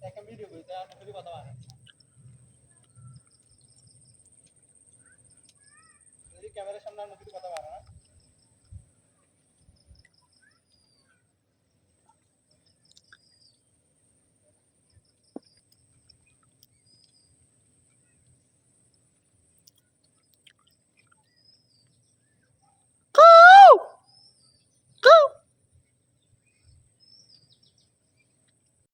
একটা ভিডিও কইতে আপনি খালি কথা বলেন যদি ক্যামেরার সামনে আপনি কিছু কথা বলেন